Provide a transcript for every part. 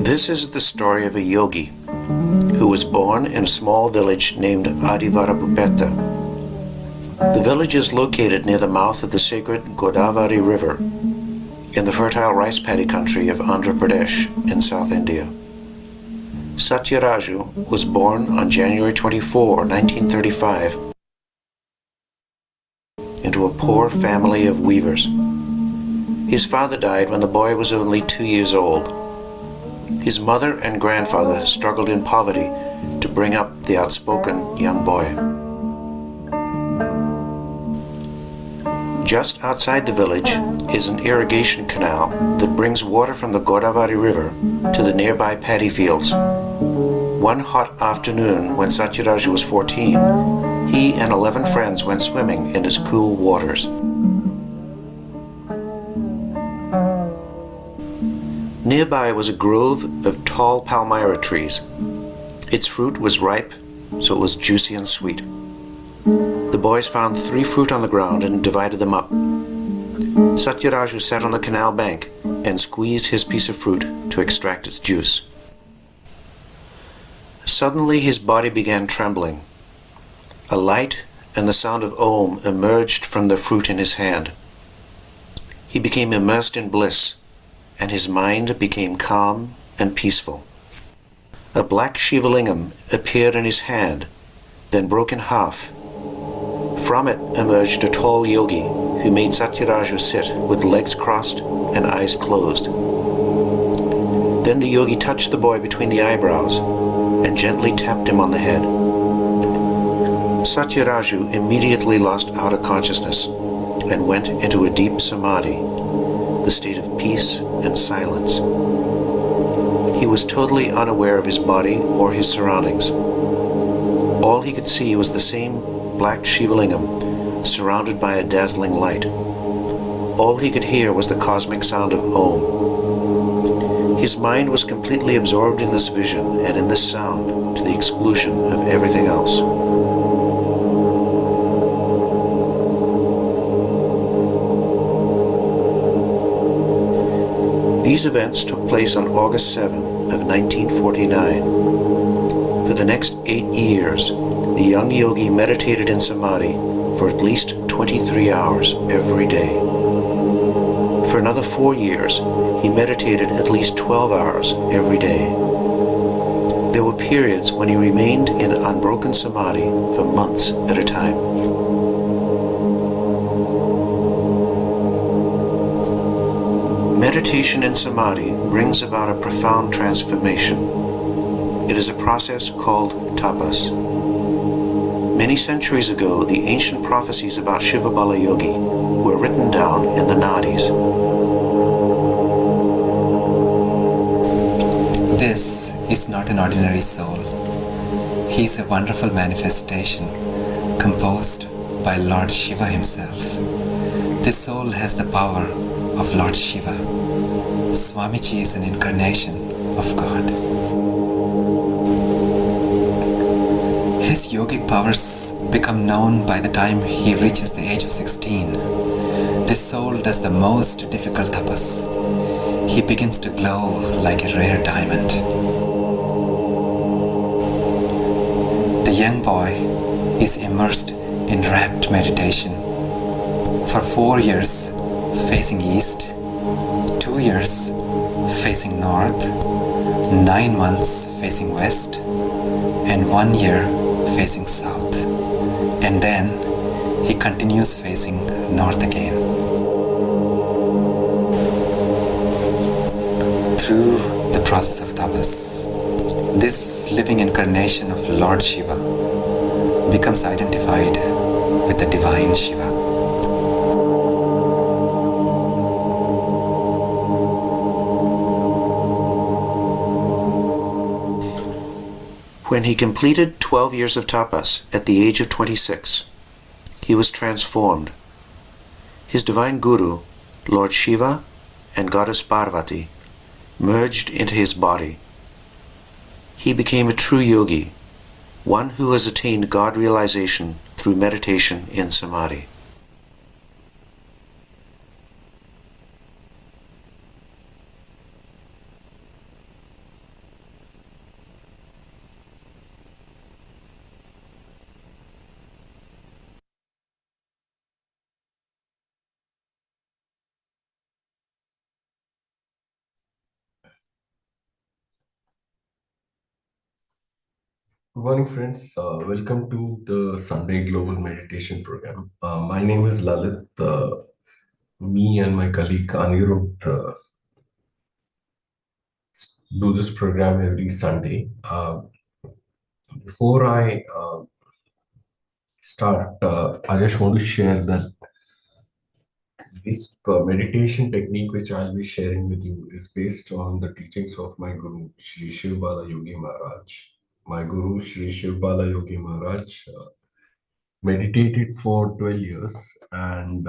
This is the story of a yogi who was born in a small village named Adivaraputta. The village is located near the mouth of the sacred Godavari River in the fertile rice paddy country of Andhra Pradesh in South India. Satyaraju was born on January 24, 1935, into a poor family of weavers. His father died when the boy was only 2 years old. His mother and grandfather struggled in poverty to bring up the outspoken young boy. Just outside the village is an irrigation canal that brings water from the Godavari River to the nearby paddy fields. One hot afternoon when Satyaraju was 14, he and 11 friends went swimming in its cool waters. Nearby was a grove of tall palmyra trees. Its fruit was ripe, so it was juicy and sweet. The boys found 3 fruit on the ground and divided them up. Satyaraju sat on the canal bank and squeezed his piece of fruit to extract its juice. Suddenly his body began trembling. A light and the sound of Om emerged from the fruit in his hand. He became immersed in bliss, and his mind became calm and peaceful. A black Shivalingam appeared in his hand, then broke in half. From it emerged a tall yogi who made Satyaraju sit with legs crossed and eyes closed. Then the yogi touched the boy between the eyebrows and gently tapped him on the head. Satyaraju immediately lost outer consciousness and went into a deep samadhi, the state of peace and silence. He was totally unaware of his body or his surroundings. All he could see was the same black Shivalingam surrounded by a dazzling light. All he could hear was the cosmic sound of Om. His mind was completely absorbed in this vision and in this sound to the exclusion of everything else. These events took place on August 7 of 1949. For the next 8 years, the young yogi meditated in samadhi for at least 23 hours every day. For another 4 years, he meditated at least 12 hours every day. There were periods when he remained in unbroken samadhi for months at a time. Meditation in samadhi brings about a profound transformation. It is a process called tapas. Many centuries ago, the ancient prophecies about Shivabala Yogi were written down in the nadis. This is not an ordinary soul. He is a wonderful manifestation composed by Lord Shiva himself. This soul has the power of Lord Shiva. Swamiji is an incarnation of God. His yogic powers become known by the time he reaches the age of 16. This soul does the most difficult tapas. He begins to glow like a rare diamond. The young boy is immersed in rapt meditation. For 4 years, facing east, 2 years facing north, 9 months facing west, and 1 year facing south. And then he continues facing north again. Through the process of tapas, this living incarnation of Lord Shiva becomes identified with the divine Shiva. When he completed 12 years of tapas at the age of 26, he was transformed. His divine guru, Lord Shiva and Goddess Parvati, merged into his body. He became a true yogi, one who has attained God realization through meditation in samadhi. Good morning, friends. Welcome to the Sunday Global Meditation Program. My name is Lalit. Me and my colleague Anirudh do this program every Sunday. Before I start, I just want to share that this meditation technique which I'll be sharing with you is based on the teachings of my Guru, Sri Shiv Bala Yogi Maharaj. My Guru, Sri Shiv Bala Yogi Maharaj, meditated for 12 years and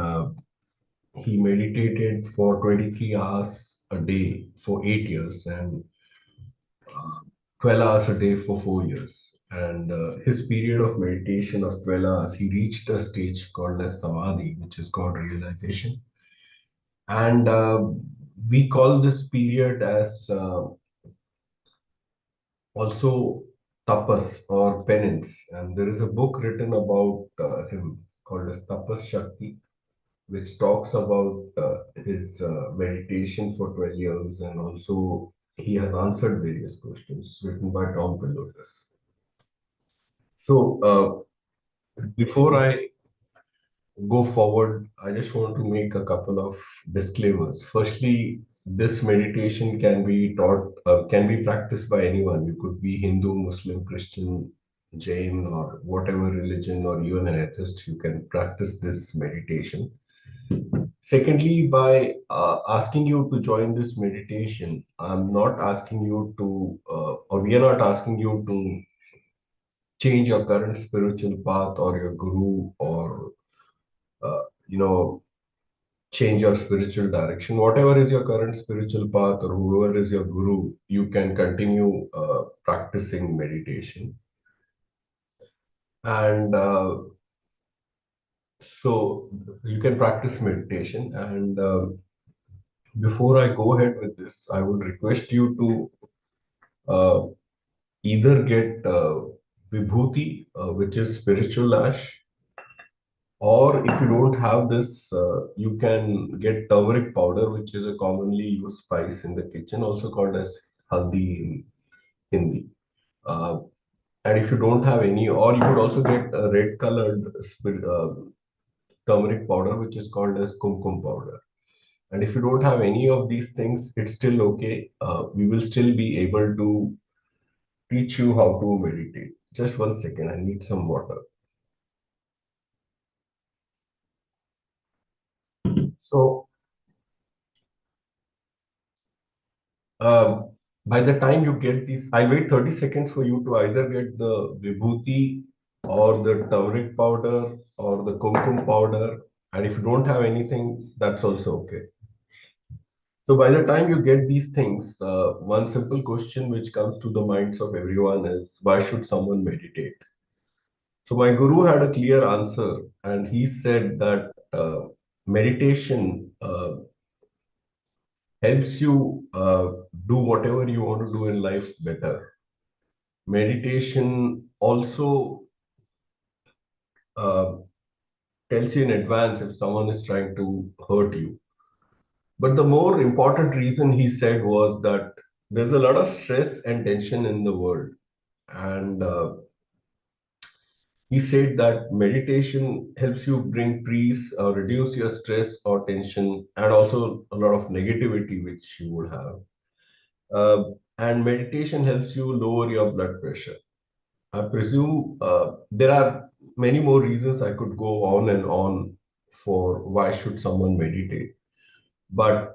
he meditated for 23 hours a day for 8 years and 12 hours a day for 4 years. And his period of meditation of 12 hours, he reached a stage called as samadhi, which is God realization. And we call this period as also tapas or penance. And there is a book written about him called as Tapas Shakti, which talks about his meditation for 12 years, and also he has answered various questions written by Tom Pilotus. So before I go forward, I just want to make a couple of disclaimers. Firstly, this meditation can be taught, can be practiced by anyone. You could be Hindu, Muslim, Christian, Jain, or whatever religion, or even an atheist. You can practice this meditation. Secondly, by asking you to join this meditation, I'm not asking you to, or we are not asking you to change your current spiritual path or your guru or, you know, change your spiritual direction. Whatever is your current spiritual path or whoever is your guru, you can continue practicing meditation. And so you can practice meditation. And before I go ahead with this, I would request you to uh, either get vibhuti, which is spiritual ash, or if you don't have this, you can get turmeric powder, which is a commonly used spice in the kitchen, also called as haldi in Hindi. Uh, and if you don't have any, or you could also get a red colored turmeric powder, which is called as kumkum powder. And if you don't have any of these things, it's still okay. We will still be able to teach you how to meditate. Just 1 second, I need some water. So, by the time you get these, I'll wait 30 seconds for you to either get the vibhuti or the turmeric powder or the kumkum powder. And if you don't have anything, that's also okay. So by the time you get these things, one simple question which comes to the minds of everyone is, why should someone meditate? So my guru had a clear answer, and he said that meditation helps you do whatever you want to do in life better. Meditation also uh, tells you in advance if someone is trying to hurt you. But the more important reason he said was that there's a lot of stress and tension in the world. And he said that meditation helps you bring peace, reduce your stress or tension, and also a lot of negativity which you would have. And meditation helps you lower your blood pressure. I presume there are many more reasons I could go on and on for why should someone meditate. But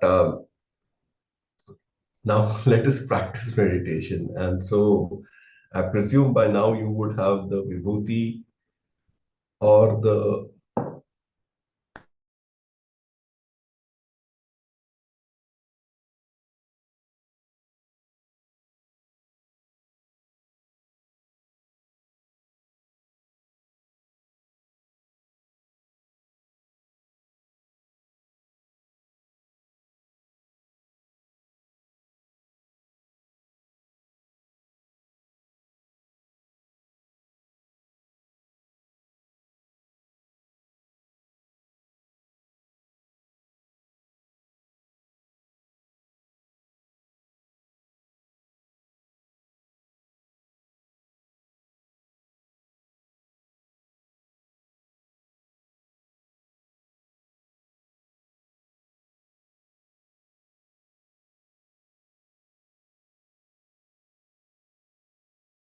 now let us practice meditation. And so I presume by now you would have the vibhuti or the